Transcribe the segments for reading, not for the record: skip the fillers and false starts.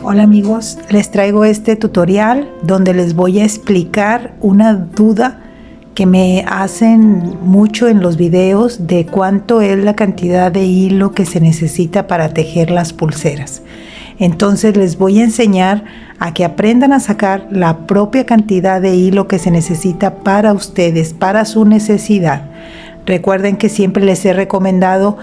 Hola amigos, les traigo este tutorial donde les voy a explicar una duda que me hacen mucho en los videos de cuánto es la cantidad de hilo que se necesita para tejer las pulseras. Entonces les voy a enseñar a que aprendan a sacar la propia cantidad de hilo que se necesita para ustedes, para su necesidad. Recuerden que siempre les he recomendado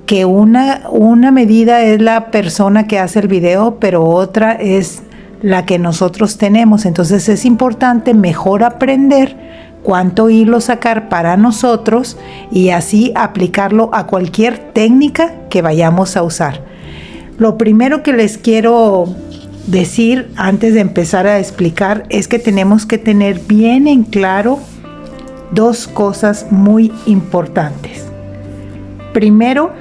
que una medida es la persona que hace el video, pero otra es la que nosotros tenemos. Entonces es importante mejor aprender cuánto hilo sacar para nosotros y así aplicarlo a cualquier técnica que vayamos a usar. Lo primero que les quiero decir antes de empezar a explicar es que tenemos que tener bien en claro dos cosas muy importantes. Primero,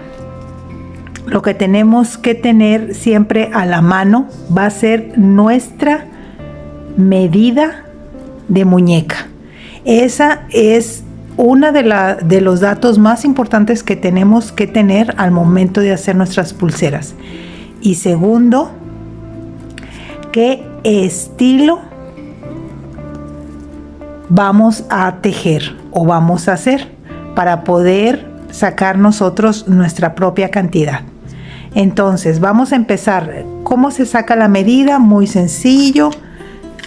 lo que tenemos que tener siempre a la mano va a ser nuestra medida de muñeca. Esa es una de los datos más importantes que tenemos que tener al momento de hacer nuestras pulseras. Y segundo, qué estilo vamos a tejer o vamos a hacer para poder sacar nosotros nuestra propia cantidad. Entonces vamos a empezar. ¿Cómo se saca la medida? Muy sencillo.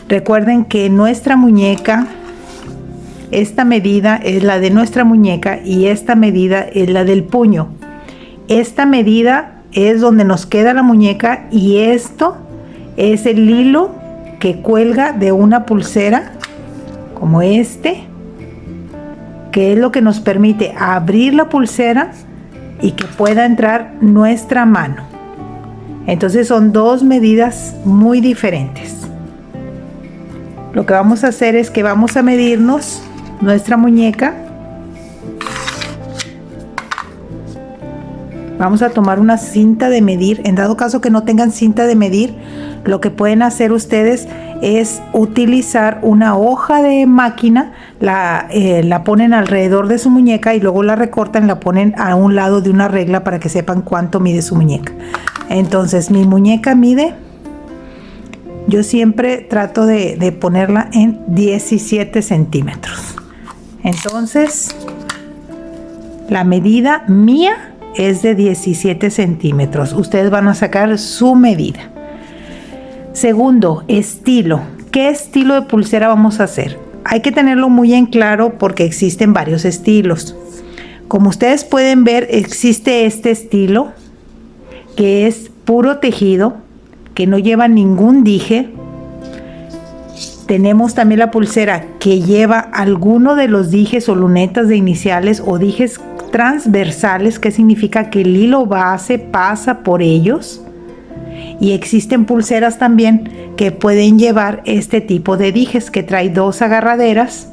Recuerden que nuestra muñeca, esta medida es la de nuestra muñeca y esta medida es la del puño. Esta medida es donde nos queda la muñeca y esto es el hilo que cuelga de una pulsera como este, que es lo que nos permite abrir la pulsera y que pueda entrar nuestra mano. Entonces son dos medidas muy diferentes. Lo que vamos a hacer es que vamos a medirnos nuestra muñeca. Vamos a tomar una cinta de medir. En dado caso que no tengan cinta de medir, lo que pueden hacer ustedes es utilizar una hoja de máquina, la ponen alrededor de su muñeca y luego la recortan y la ponen a un lado de una regla para que sepan cuánto mide su muñeca. Entonces mi muñeca mide, yo siempre trato de ponerla en 17 centímetros. Entonces la medida mía es de 17 centímetros. Ustedes van a sacar su medida. Segundo, estilo. ¿Qué estilo de pulsera vamos a hacer? Hay que tenerlo muy en claro porque existen varios estilos. Como ustedes pueden ver, existe este estilo que es puro tejido, que no lleva ningún dije. Tenemos también la pulsera que lleva alguno de los dijes o lunetas de iniciales o dijes transversales, que significa que el hilo base pasa por ellos. Y existen pulseras también que pueden llevar este tipo de dijes que trae dos agarraderas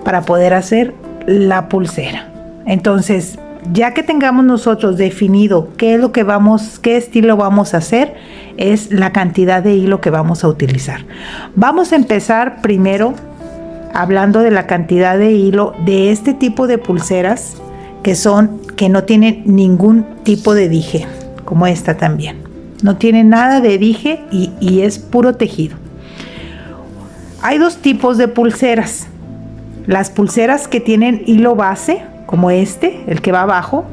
para poder hacer la pulsera. Entonces, ya que tengamos nosotros definido qué estilo vamos a hacer, es la cantidad de hilo que vamos a utilizar. Vamos a empezar primero hablando de la cantidad de hilo de este tipo de pulseras que no tienen ningún tipo de dije, como esta también. No tiene nada de dije y es puro tejido. Hay dos tipos de pulseras. Las pulseras que tienen hilo base, como este, el que va abajo,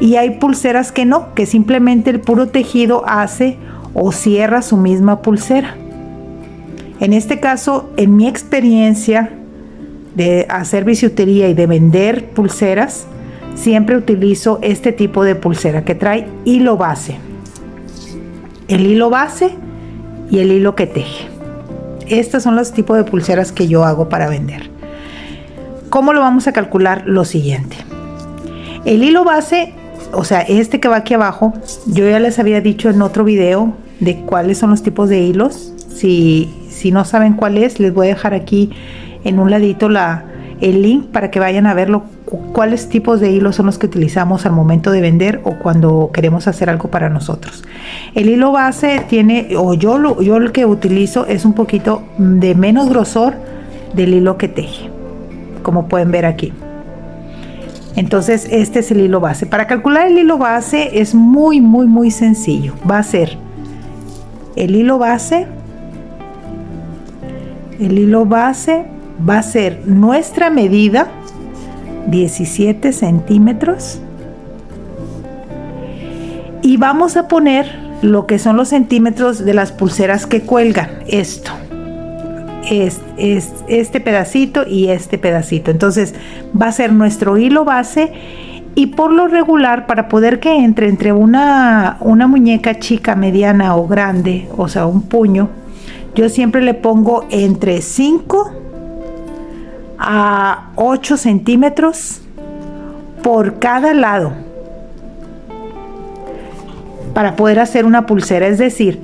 y hay pulseras que no, que simplemente el puro tejido hace o cierra su misma pulsera. En este caso, en mi experiencia de hacer bisutería y de vender pulseras, siempre utilizo este tipo de pulsera que trae hilo base. El hilo base y el hilo que teje. Estos son los tipos de pulseras que yo hago para vender. ¿Cómo lo vamos a calcular? Lo siguiente. El hilo base, o sea, este que va aquí abajo, yo ya les había dicho en otro video de cuáles son los tipos de hilos. Si no saben cuál es, les voy a dejar aquí en un ladito el link para que vayan a verlo, cuáles tipos de hilos son los que utilizamos al momento de vender o cuando queremos hacer algo para nosotros. El hilo base tiene, yo lo que utilizo es un poquito de menos grosor del hilo que teje, como pueden ver aquí. Entonces este es el hilo base. Para calcular el hilo base es muy sencillo. Va a ser El hilo base va a ser nuestra medida, 17 centímetros. Y vamos a poner lo que son los centímetros de las pulseras que cuelgan. Esto. Es este pedacito y este pedacito. Entonces va a ser nuestro hilo base. Y por lo regular, para poder que entre una muñeca chica, mediana o grande, o sea, un puño, yo siempre le pongo entre 5 a 8 centímetros por cada lado para poder hacer una pulsera. Es decir,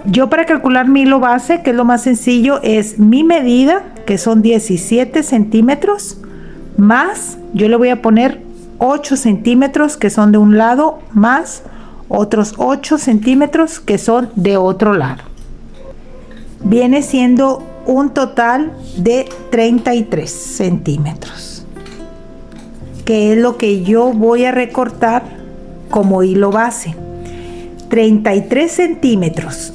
yo para calcular mi hilo base, que es lo más sencillo, es mi medida, que son 17 centímetros, más yo le voy a poner 8 centímetros que son de un lado, más otros 8 centímetros que son de otro lado. Viene siendo un total de 33 centímetros, que es lo que yo voy a recortar como hilo base. 33 centímetros.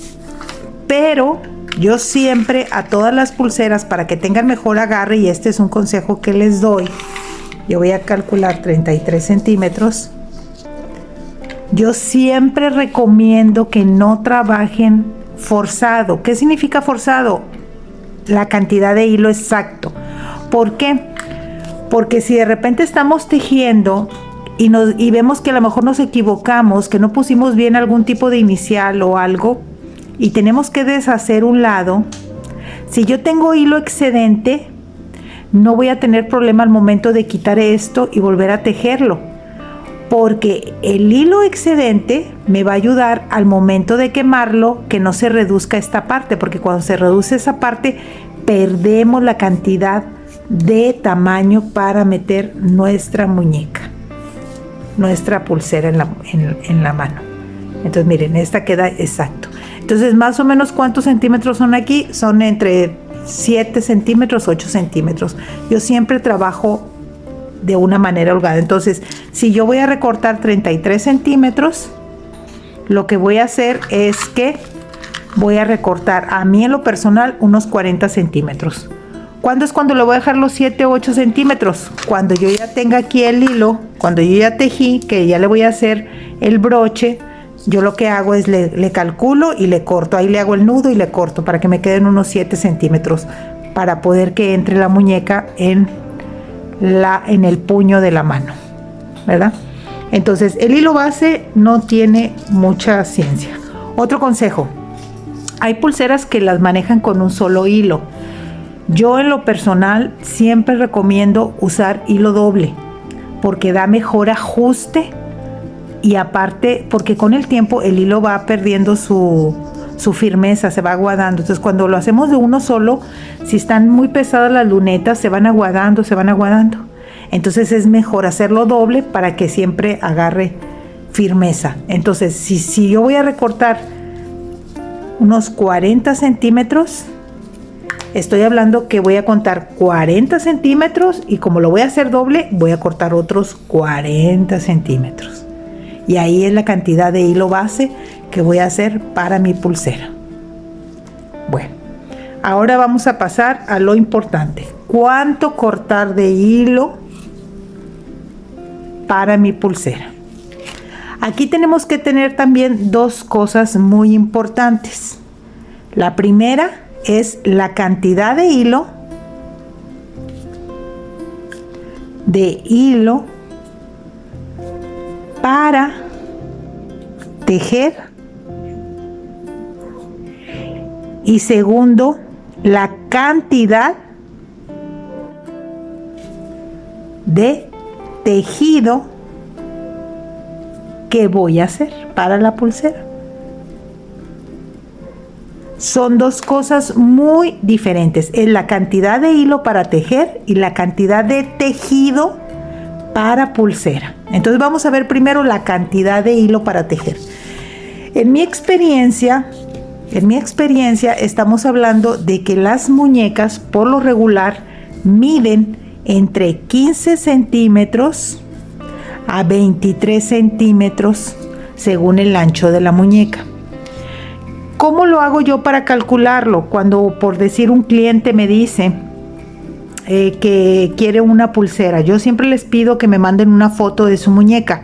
Pero yo siempre a todas las pulseras, para que tengan mejor agarre, y este es un consejo que les doy, yo voy a calcular 33 centímetros. Yo siempre recomiendo que no trabajen forzado. ¿Qué significa forzado? La cantidad de hilo exacto. ¿Por qué? Porque si de repente estamos tejiendo y vemos que a lo mejor nos equivocamos, que no pusimos bien algún tipo de inicial o algo, y tenemos que deshacer un lado, si yo tengo hilo excedente, no voy a tener problema al momento de quitar esto y volver a tejerlo, porque el hilo excedente me va a ayudar al momento de quemarlo, que no se reduzca esta parte, porque cuando se reduce esa parte perdemos la cantidad de tamaño para meter nuestra muñeca, nuestra pulsera en la mano. Entonces miren, esta queda exacto. Entonces más o menos ¿cuántos centímetros son aquí? Son entre 7 centímetros, 8 centímetros. Yo siempre trabajo de una manera holgada. Entonces si yo voy a recortar 33 centímetros, lo que voy a hacer es que voy a recortar a mí en lo personal unos 40 centímetros. ¿Cuándo es cuando le voy a dejar los 7 o 8 centímetros? Cuando yo ya tenga aquí el hilo, cuando yo ya tejí, que ya le voy a hacer el broche, yo lo que hago es le calculo y le corto. Ahí le hago el nudo y le corto para que me queden unos 7 centímetros para poder que entre la muñeca en el puño de la mano, ¿verdad? Entonces el hilo base no tiene mucha ciencia. Otro consejo: hay pulseras que las manejan con un solo hilo. Yo en lo personal siempre recomiendo usar hilo doble porque da mejor ajuste, y aparte porque con el tiempo el hilo va perdiendo su firmeza, se va aguadando. Entonces cuando lo hacemos de uno solo, si están muy pesadas las lunetas, se van aguadando. Entonces es mejor hacerlo doble para que siempre agarre firmeza. Entonces si yo voy a recortar unos 40 centímetros, estoy hablando que voy a contar 40 centímetros, y como lo voy a hacer doble, voy a cortar otros 40 centímetros. Y ahí es la cantidad de hilo base que voy a hacer para mi pulsera. Bueno, ahora vamos a pasar a lo importante. ¿Cuánto cortar de hilo para mi pulsera? Aquí tenemos que tener también dos cosas muy importantes. La primera es la cantidad de hilo para tejer, y segundo, la cantidad de tejido que voy a hacer para la pulsera. Son dos cosas muy diferentes. Es la cantidad de hilo para tejer y la cantidad de tejido para pulsera. Entonces vamos a ver primero la cantidad de hilo para tejer. En mi experiencia estamos hablando de que las muñecas por lo regular miden entre 15 centímetros a 23 centímetros según el ancho de la muñeca. ¿Cómo lo hago yo para calcularlo? Cuando, por decir, un cliente me dice que quiere una pulsera, yo siempre les pido que me manden una foto de su muñeca.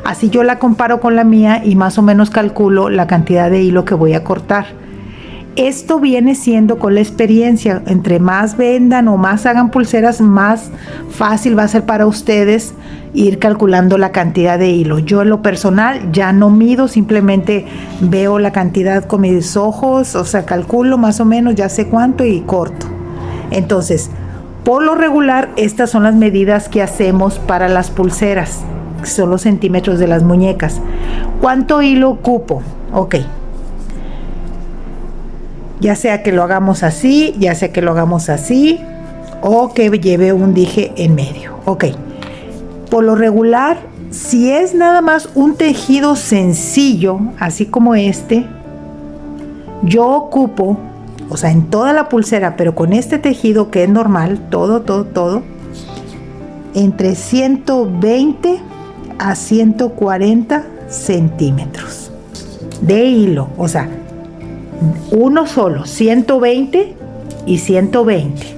Así yo la comparo con la mía y más o menos calculo la cantidad de hilo que voy a cortar. Esto viene siendo con la experiencia. Entre más vendan o más hagan pulseras, más fácil va a ser para ustedes ir calculando la cantidad de hilo. Yo en lo personal ya no mido, simplemente veo la cantidad con mis ojos, o sea, calculo más o menos, ya sé cuánto y corto. Entonces, por lo regular, estas son las medidas que hacemos para las pulseras, que son los centímetros de las muñecas. ¿Cuánto hilo ocupo? Ok. Ya sea que lo hagamos así, ya sea que lo hagamos así, o que lleve un dije en medio. Ok. Por lo regular, si es nada más un tejido sencillo, así como este, yo ocupo, o sea, en toda la pulsera, pero con este tejido que es normal, todo, entre 120 a 140 centímetros de hilo, o sea, uno solo, 120 y 120,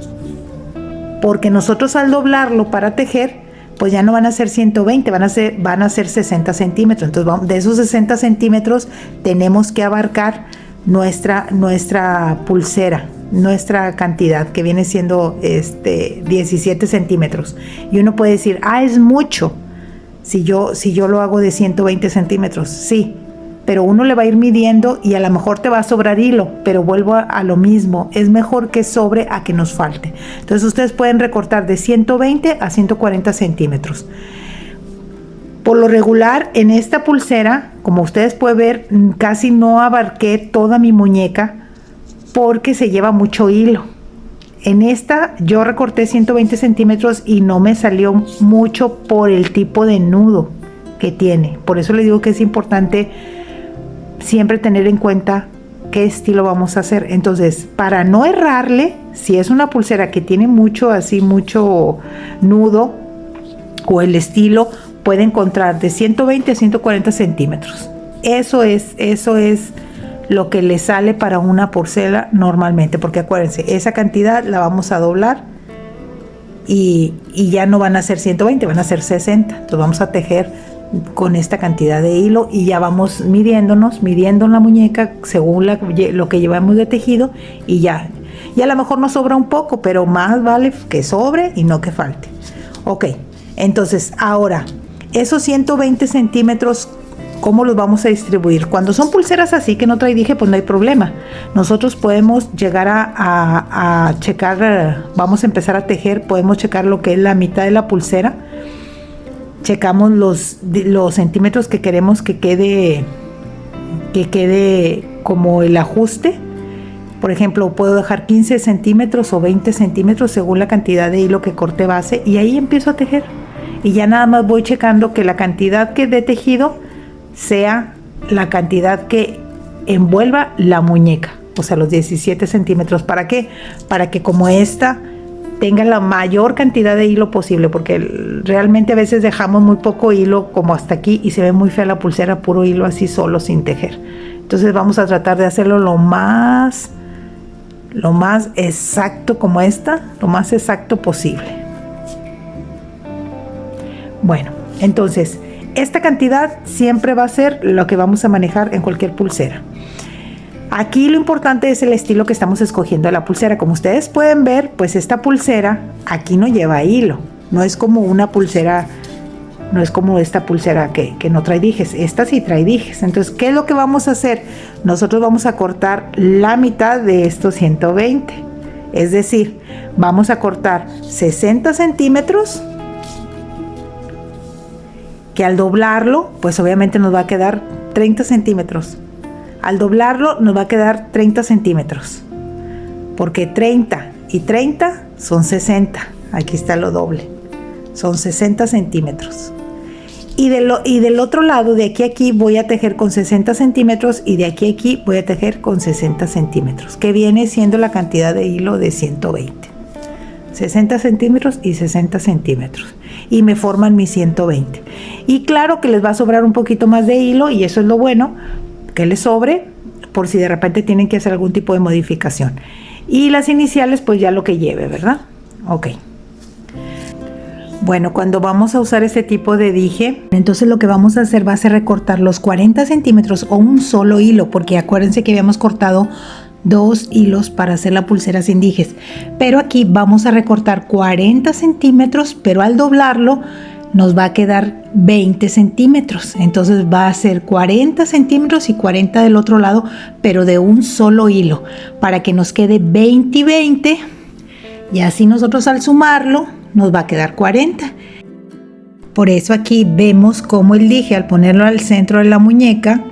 porque nosotros al doblarlo para tejer, pues ya no van a ser 120, van a ser 60 centímetros. Entonces, de esos 60 centímetros tenemos que abarcar nuestra pulsera, nuestra cantidad, que viene siendo 17 centímetros. Y uno puede decir, es mucho si yo lo hago de 120 centímetros. Sí, pero uno le va a ir midiendo y a lo mejor te va a sobrar hilo, pero vuelvo a lo mismo, es mejor que sobre a que nos falte. Entonces ustedes pueden recortar de 120 a 140 centímetros. Por lo regular, en esta pulsera, como ustedes pueden ver, casi no abarqué toda mi muñeca porque se lleva mucho hilo. En esta yo recorté 120 centímetros y no me salió mucho por el tipo de nudo que tiene. Por eso les digo que es importante siempre tener en cuenta qué estilo vamos a hacer. Entonces, para no errarle, si es una pulsera que tiene mucho nudo o el estilo, puede encontrar de 120 a 140 centímetros. Eso es lo que le sale para una pulsera normalmente, porque acuérdense, esa cantidad la vamos a doblar y ya no van a ser 120, van a ser 60. Entonces vamos a tejer con esta cantidad de hilo y ya vamos midiendo la muñeca según lo que llevamos de tejido y ya a lo mejor nos sobra un poco, pero más vale que sobre y no que falte. Ok, entonces ahora esos 120 centímetros, ¿cómo los vamos a distribuir? Cuando son pulseras así que no trae dije, pues no hay problema. Nosotros podemos llegar a checar, vamos a empezar a tejer, podemos checar lo que es la mitad de la pulsera. Checamos los centímetros que queremos que quede como el ajuste. Por ejemplo, puedo dejar 15 centímetros o 20 centímetros según la cantidad de hilo que corte base y ahí empiezo a tejer. Y ya nada más voy checando que la cantidad que de tejido sea la cantidad que envuelva la muñeca, o sea, los 17 centímetros. ¿Para qué? Para que como esta tenga la mayor cantidad de hilo posible, porque realmente a veces dejamos muy poco hilo como hasta aquí y se ve muy fea la pulsera, puro hilo así solo sin tejer. Entonces vamos a tratar de hacerlo lo más exacto como lo más exacto posible. Bueno, entonces esta cantidad siempre va a ser lo que vamos a manejar en cualquier pulsera. Aquí lo importante es el estilo que estamos escogiendo de la pulsera. Como ustedes pueden ver, pues esta pulsera aquí no lleva hilo. No es como una pulsera, no es como esta pulsera que no trae dijes. Esta sí trae dijes. Entonces, ¿qué es lo que vamos a hacer? Nosotros vamos a cortar la mitad de estos 120. Es decir, vamos a cortar 60 centímetros, que al doblarlo, pues obviamente nos va a quedar 30 centímetros. Al doblarlo nos va a quedar 30 centímetros, porque 30 y 30 son 60. Aquí está lo doble, son 60 centímetros. Y del otro lado, de aquí a aquí, voy a tejer con 60 centímetros y de aquí a aquí voy a tejer con 60 centímetros, que viene siendo la cantidad de hilo de 120. 60 centímetros y 60 centímetros. Y me forman mis 120. Y claro que les va a sobrar un poquito más de hilo y eso es lo bueno, que les sobre por si de repente tienen que hacer algún tipo de modificación. Y las iniciales pues ya lo que lleve, ¿verdad? Ok. Bueno, cuando vamos a usar este tipo de dije, entonces lo que vamos a hacer va a ser recortar los 40 centímetros o un solo hilo, porque acuérdense que habíamos cortado 2 hilos para hacer la pulsera sin dijes. Pero aquí vamos a recortar 40 centímetros, pero al doblarlo nos va a quedar 20 centímetros. Entonces va a ser 40 centímetros y 40 del otro lado, pero de un solo hilo, para que nos quede 20 y 20. Y así nosotros al sumarlo nos va a quedar 40. Por eso aquí vemos cómo el dije al ponerlo al centro de la muñeca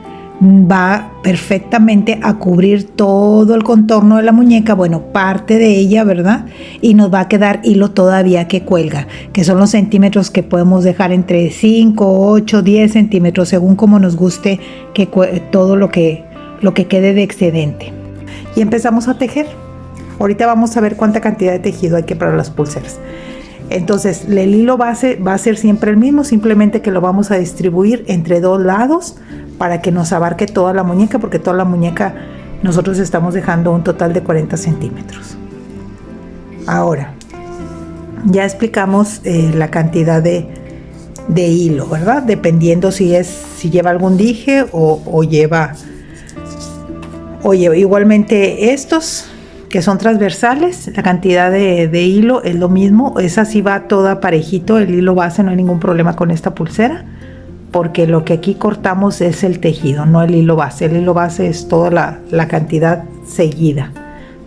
va perfectamente a cubrir todo el contorno de la muñeca, bueno, parte de ella, ¿verdad? Y nos va a quedar hilo todavía que cuelga, que son los centímetros que podemos dejar entre 5, 8, 10 centímetros, según como nos guste que todo lo que quede de excedente. Y empezamos a tejer. Ahorita vamos a ver cuánta cantidad de tejido hay que para las pulseras. Entonces el hilo base va a ser siempre el mismo, simplemente que lo vamos a distribuir entre dos lados para que nos abarque toda la muñeca, porque toda la muñeca nosotros estamos dejando un total de 40 centímetros. Ahora, ya explicamos la cantidad de hilo, ¿verdad? Dependiendo si lleva algún dije o lleva igualmente estos que son transversales, la cantidad de hilo es lo mismo, esa sí va toda parejito, el hilo base, no hay ningún problema con esta pulsera, porque lo que aquí cortamos es el tejido, no el hilo base. El hilo base es toda la cantidad seguida,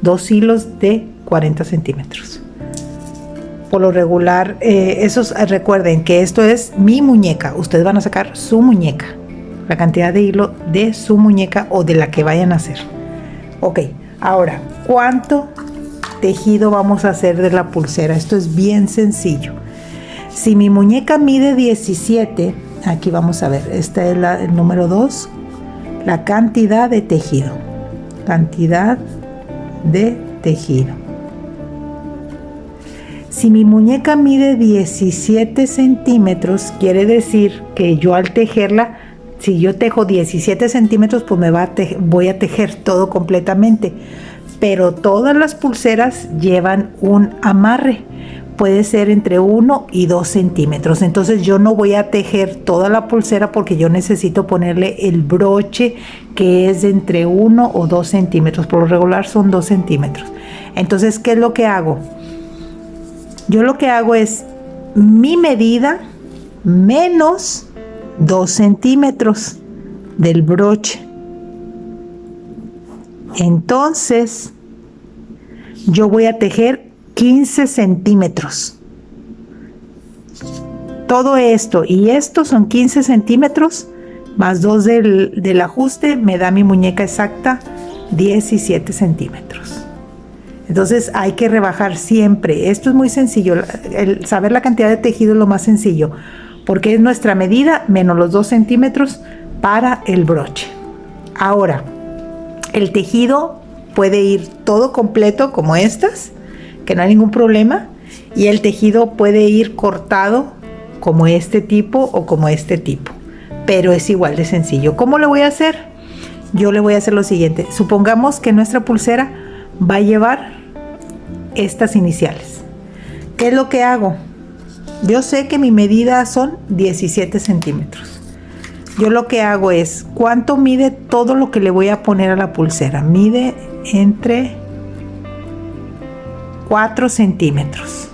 2 hilos de 40 centímetros. Por lo regular, recuerden que esto es mi muñeca, ustedes van a sacar su muñeca, la cantidad de hilo de su muñeca o de la que vayan a hacer. Ok. Ahora, ¿cuánto tejido vamos a hacer de la pulsera? Esto es bien sencillo. Si mi muñeca mide 17, aquí vamos a ver, esta es el número 2, la cantidad de tejido. Cantidad de tejido. Si mi muñeca mide 17 centímetros, quiere decir que yo al tejerla, si yo tejo 17 centímetros, pues voy a tejer todo completamente. Pero todas las pulseras llevan un amarre. Puede ser entre 1 y 2 centímetros. Entonces yo no voy a tejer toda la pulsera porque yo necesito ponerle el broche que es de entre 1 o 2 centímetros. Por lo regular son 2 centímetros. Entonces, ¿qué es lo que hago? Yo lo que hago es mi medida menos 2 centímetros del broche. Entonces yo voy a tejer 15 centímetros. Todo esto y esto son 15 centímetros más 2 del ajuste, me da mi muñeca exacta 17 centímetros. Entonces hay que rebajar siempre. Esto es muy sencillo. El saber la cantidad de tejido es lo más sencillo, porque es nuestra medida menos los 2 centímetros para el broche. Ahora, el tejido puede ir todo completo como estas, que no hay ningún problema, y el tejido puede ir cortado como este tipo o como este tipo, pero es igual de sencillo. ¿Cómo lo voy a hacer? Yo le voy a hacer lo siguiente. Supongamos que nuestra pulsera va a llevar estas iniciales. ¿Qué es lo que hago? Yo sé que mi medida son 17 centímetros. Yo lo que hago es, ¿cuánto mide todo lo que le voy a poner a la pulsera? Mide entre 4 centímetros.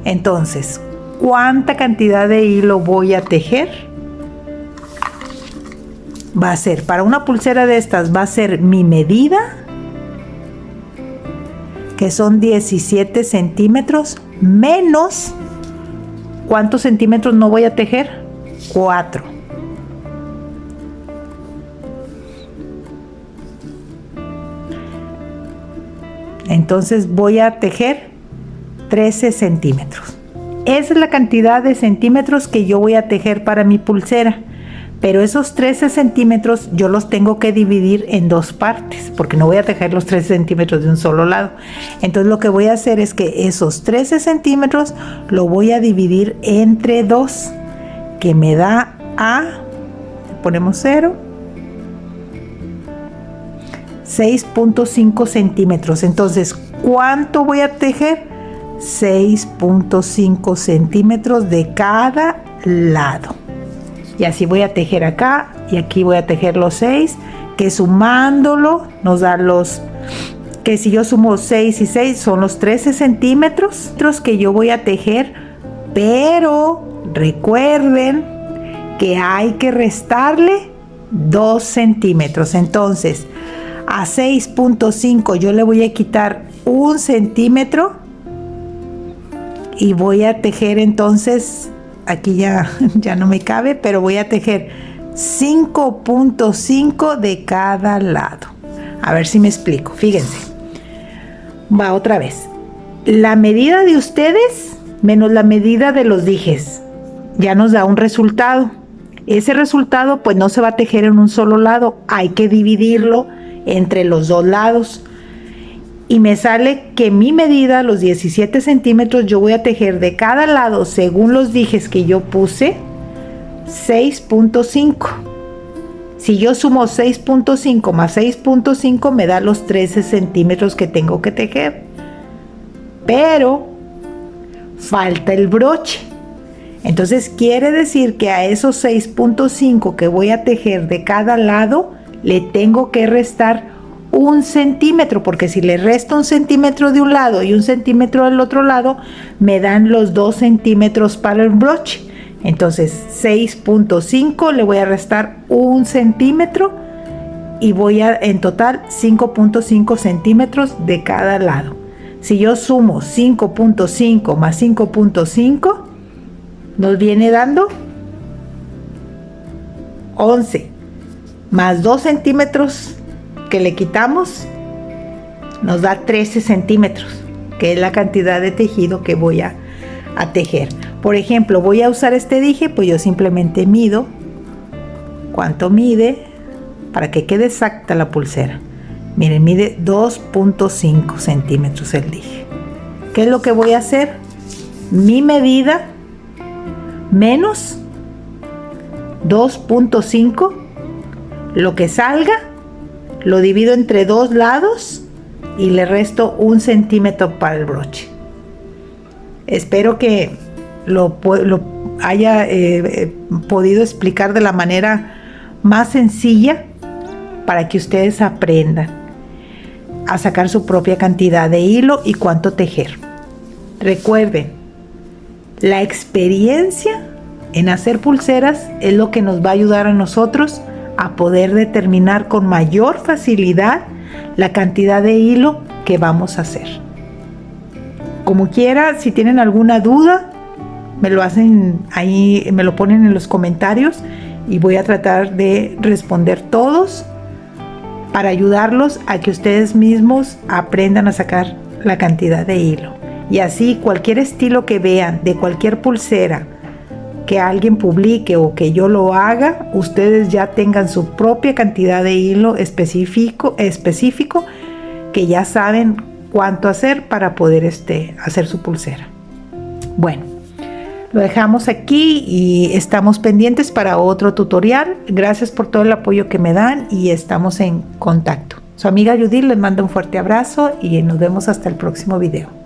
Entonces, ¿cuánta cantidad de hilo voy a tejer? Va a ser, para una pulsera de estas, va a ser mi medida, que son 17 centímetros, menos, ¿cuántos centímetros no voy a tejer? 4. Entonces voy a tejer 13 centímetros. Esa es la cantidad de centímetros que yo voy a tejer para mi pulsera. Pero esos 13 centímetros yo los tengo que dividir en 2 partes, porque no voy a tejer los 13 centímetros de un solo lado. Entonces lo que voy a hacer es que esos 13 centímetros lo voy a dividir entre 2, que me da a, ponemos 0, 6.5 centímetros. Entonces, ¿cuánto voy a tejer? 6.5 centímetros de cada lado. Y así voy a tejer acá y aquí voy a tejer los 6, que sumándolo nos da que si yo sumo 6 y 6 son los 13 centímetros que yo voy a tejer, pero recuerden que hay que restarle 2 centímetros. Entonces, a 6.5 yo le voy a quitar 1 centímetro y voy a tejer entonces, aquí ya no me cabe, pero voy a tejer 5.5 de cada lado. A ver si me explico, fíjense. Va otra vez. La medida de ustedes menos la medida de los dijes ya nos da un resultado. Ese resultado pues no se va a tejer en un solo lado, hay que dividirlo entre los dos lados. Y me sale que mi medida, los 17 centímetros, yo voy a tejer de cada lado, según los dijes que yo puse, 6.5. Si yo sumo 6.5 más 6.5 me da los 13 centímetros que tengo que tejer. Pero falta el broche. Entonces quiere decir que a esos 6.5 que voy a tejer de cada lado, le tengo que restar 1 centímetro, porque si le resto 1 centímetro de un lado y 1 centímetro del otro lado, me dan los 2 centímetros para el broche. Entonces 6.5 le voy a restar 1 centímetro y voy a en total 5.5 centímetros de cada lado. Si yo sumo 5.5 más 5.5, nos viene dando 11 más 2 centímetros que le quitamos, nos da 13 centímetros, que es la cantidad de tejido que voy a tejer. Por ejemplo, voy a usar este dije, pues yo simplemente mido cuánto mide para que quede exacta la pulsera. Miren, mide 2.5 centímetros el dije. ¿Qué es lo que voy a hacer? Mi medida menos 2.5, lo que salga, lo divido entre dos lados y le resto 1 centímetro para el broche. Espero que lo haya podido explicar de la manera más sencilla para que ustedes aprendan a sacar su propia cantidad de hilo y cuánto tejer. Recuerden, la experiencia en hacer pulseras es lo que nos va a ayudar a nosotros a poder determinar con mayor facilidad la cantidad de hilo que vamos a hacer. Como quiera, si tienen alguna duda, me lo hacen ahí, me lo ponen en los comentarios y voy a tratar de responder todos para ayudarlos a que ustedes mismos aprendan a sacar la cantidad de hilo. Y así cualquier estilo que vean de cualquier pulsera que alguien publique o que yo lo haga, ustedes ya tengan su propia cantidad de hilo específico que ya saben cuánto hacer para poder hacer su pulsera. Bueno, lo dejamos aquí y estamos pendientes para otro tutorial. Gracias por todo el apoyo que me dan y estamos en contacto. Su amiga Judith les manda un fuerte abrazo y nos vemos hasta el próximo video.